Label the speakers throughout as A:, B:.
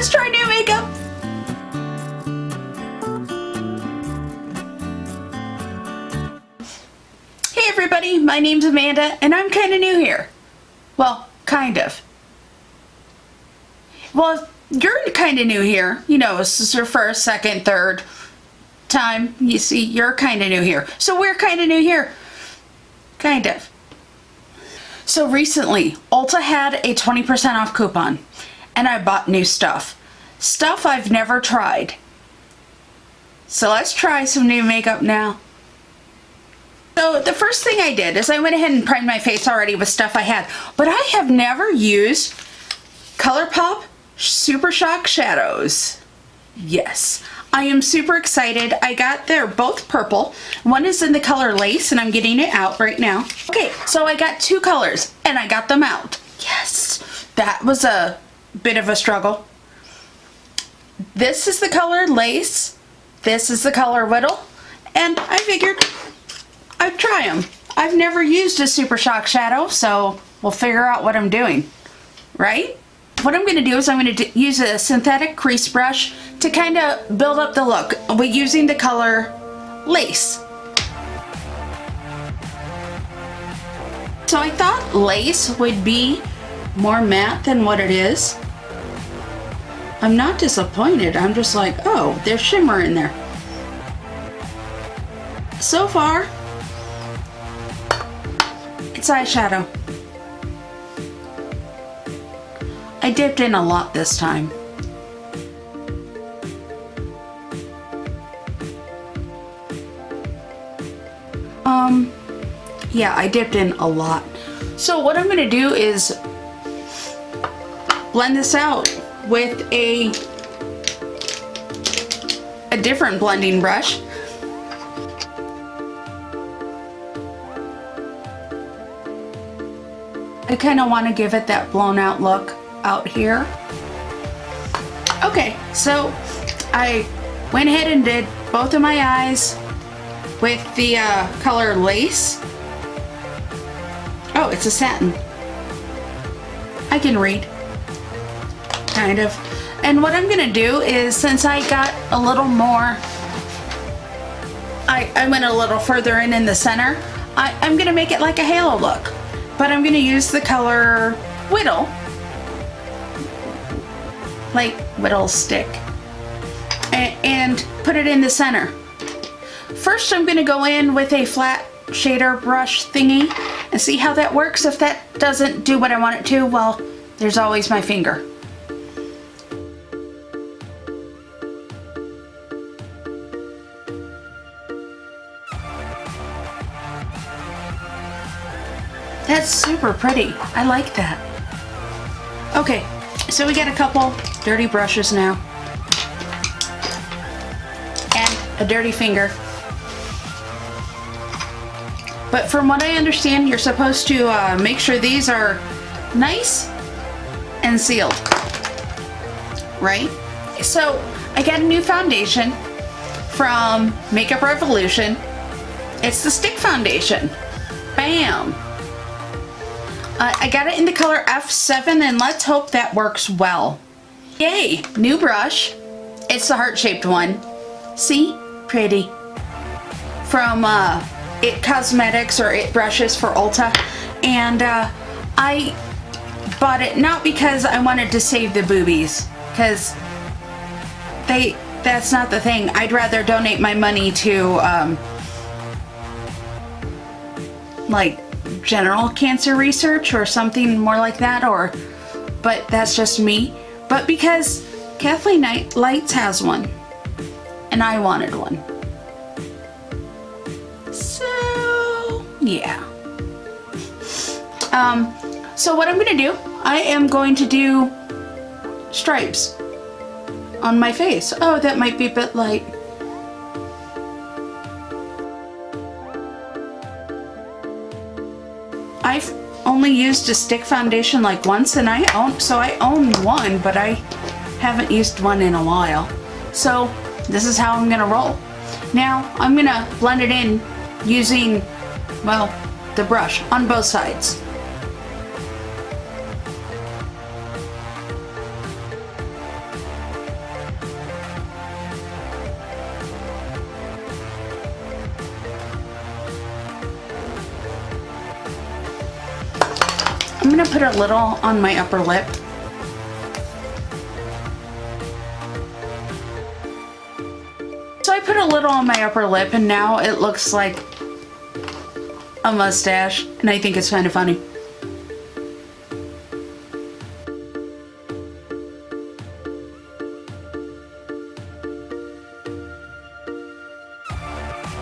A: let's try new makeup. Hey everybody, my name's Amanda and I'm kind of new here. Well, kind of. Well, you're kind of new here. You know, this is your first, second, third time. You see, you're kind of new here. So we're kind of new here. Kind of. So recently, Ulta had a 20% off coupon and I bought new stuff. Stuff I've never tried. So let's try some new makeup now. So the first thing I did is I went ahead and primed my face already with stuff I had, but I have never used Colourpop Super Shock Shadows. Yes, I am super excited. They're both purple. One is in the color Lace and I'm getting it out right now. Okay, so I got two colors and I got them out. Yes, that was a bit of a struggle. This is the color Lace. This is the color Whittle. And I figured I'd try them. I've never used a Super Shock Shadow, so we'll figure out what I'm doing, right? What I'm going to do is I'm going to use a synthetic crease brush to kind of build up the look. We're using the color Lace. So I thought Lace would be more matte than what it is. I'm not disappointed. I'm just like, oh, there's shimmer in there. So far, it's eyeshadow. I dipped in a lot this time. Yeah, I dipped in a lot. So what I'm gonna do is blend this out with a different blending brush. I kind of want to give it that blown out look out here. Okay, so I went ahead and did both of my eyes with the color Lace. Oh, it's a satin. I can read, kind of. And what I'm gonna do is, since I got a little more, I went a little further in the center, I'm gonna make it like a halo look. But I'm gonna use the color Whittle, like Whittle stick, and put it in the center. First I'm gonna go in with a flat shader brush thingy and see how that works. If that doesn't do what I want it to, well, there's always my finger. That's super pretty. I like that. Okay, so we got a couple dirty brushes now. And a dirty finger. But from what I understand, you're supposed to make sure these are nice and sealed. Right? So, I got a new foundation from Makeup Revolution. It's the stick foundation. Bam! I got it in the color F7 and let's hope that works well. Yay! New brush. It's the heart-shaped one. See? Pretty. From It Cosmetics or It Brushes for Ulta. And I bought it not because I wanted to save the boobies, because that's not the thing. I'd rather donate my money to like general cancer research or something more like that, but that's just me. But because Kathleen Lights has one and I wanted one. So yeah. So what I'm gonna do, I am going to do stripes on my face. Oh, that might be a bit light. I've only used a stick foundation like once, and I own one, but I haven't used one in a while. So this is how I'm gonna roll. Now I'm gonna blend it in using, well, the brush on both sides. gonna put a little on my upper lip. So I put a little on my upper lip and now it looks like a mustache, and I think it's kind of funny.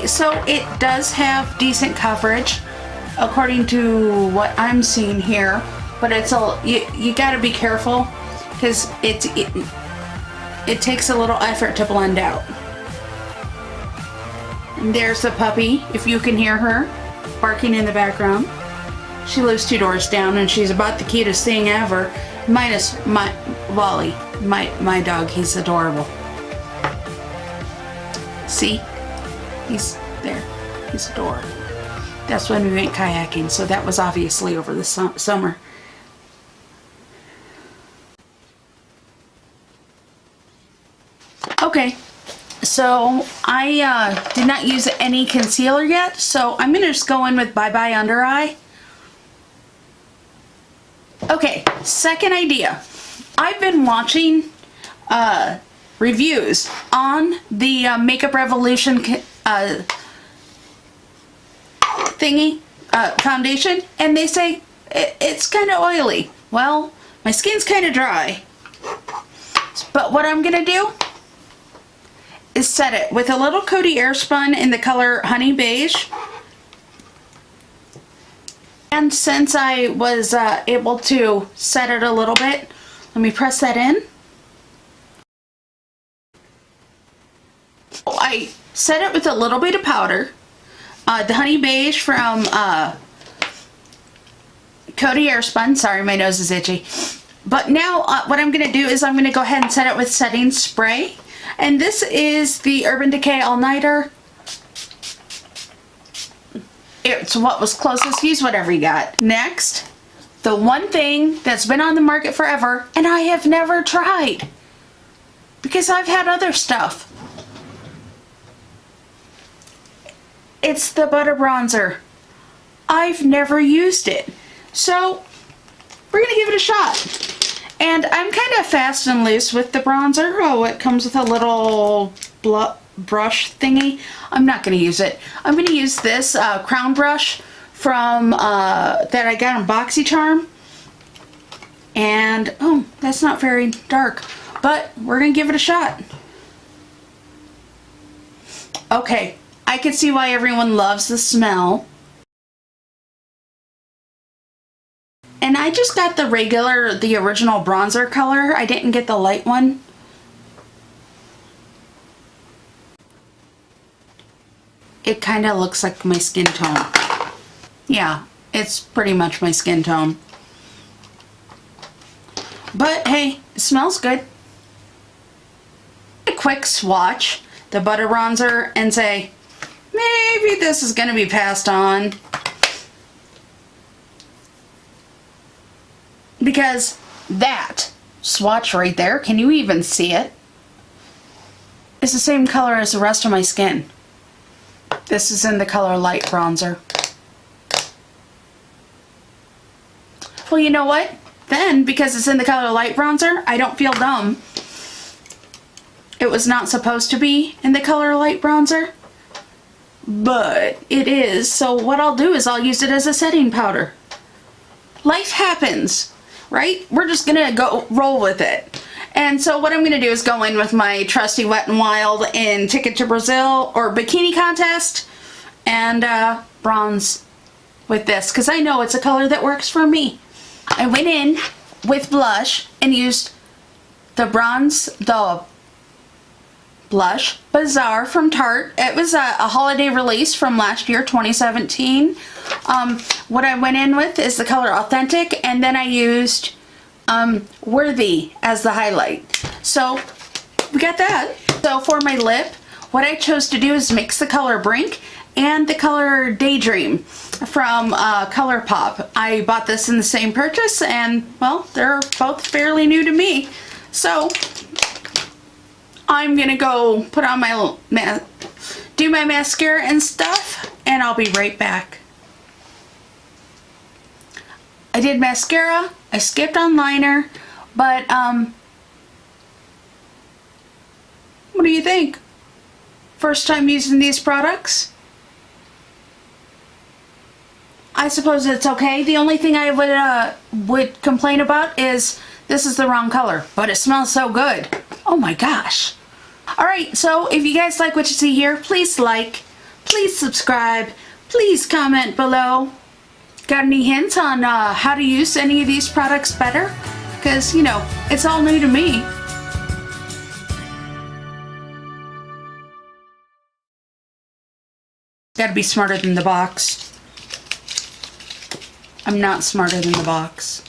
A: So it does have decent coverage according to what I'm seeing here, but it's you gotta be careful because it takes a little effort to blend out. And there's the puppy, if you can hear her barking in the background. She lives 2 doors down and she's about the cutest thing ever, minus my Wally, my dog. He's adorable. See? He's there. He's adorable. That's when we went kayaking, so that was obviously over the summer. Okay, so I did not use any concealer yet, so I'm going to just go in with Bye Bye Under Eye. Okay, second idea. I've been watching reviews on the Makeup Revolution foundation, and they say it's kind of oily. Well, my skin's kind of dry, but what I'm gonna do is set it with a little Coty Airspun in the color Honey Beige. And since I was able to set it a little bit, let me press that in. I set it with a little bit of powder, the Honey Beige from Coty Airspun. Sorry, my nose is itchy. But now what I'm going to do is I'm going to go ahead and set it with setting spray. And this is the Urban Decay All Nighter. It's what was closest. Use whatever you got. Next, the one thing that's been on the market forever and I have never tried because I've had other stuff. It's the Butter Bronzer. I've never used it. So we're gonna give it a shot. And I'm kind of fast and loose with the bronzer. Oh, it comes with a little brush thingy. I'm not gonna use it. I'm gonna use this crown brush from that I got on BoxyCharm. And oh, that's not very dark, but we're gonna give it a shot. Okay, I can see why everyone loves the smell. And I just got the original bronzer color. I didn't get the light one. It kind of looks like my skin tone. Yeah, it's pretty much my skin tone. But hey, it smells good. A quick swatch the Butter Bronzer and say, maybe this is going to be passed on. Because that swatch right there, can you even see it? It's the same color as the rest of my skin. This is in the color Light Bronzer. Well, you know what? Then, because it's in the color Light Bronzer, I don't feel dumb. It was not supposed to be in the color Light Bronzer, but it is. So what I'll do is I'll use it as a setting powder. Life happens, right? We're just gonna go roll with it. And so what I'm gonna do is go in with my trusty Wet n Wild in Ticket to Brazil or Bikini Contest and bronze with this because I know it's a color that works for me. I went in with blush and used the blush Bazaar from Tarte. It was a holiday release from last year, 2017. What I went in with is the color Authentic, and then I used Worthy as the highlight. So we got that. So for my lip, what I chose to do is mix the color Brink and the color Daydream from Colourpop. I bought this in the same purchase, and well, they're both fairly new to me. So I'm gonna go put on my do my mascara and stuff, and I'll be right back. I did mascara, I skipped on liner, but what do you think? First time using these products? I suppose it's okay. The only thing I would complain about is this is the wrong color, but it smells so good. Oh my gosh. Alright, so if you guys like what you see here, please like, please subscribe, please comment below. Got any hints on how to use any of these products better? Because, you know, it's all new to me. Gotta be smarter than the box. I'm not smarter than the box.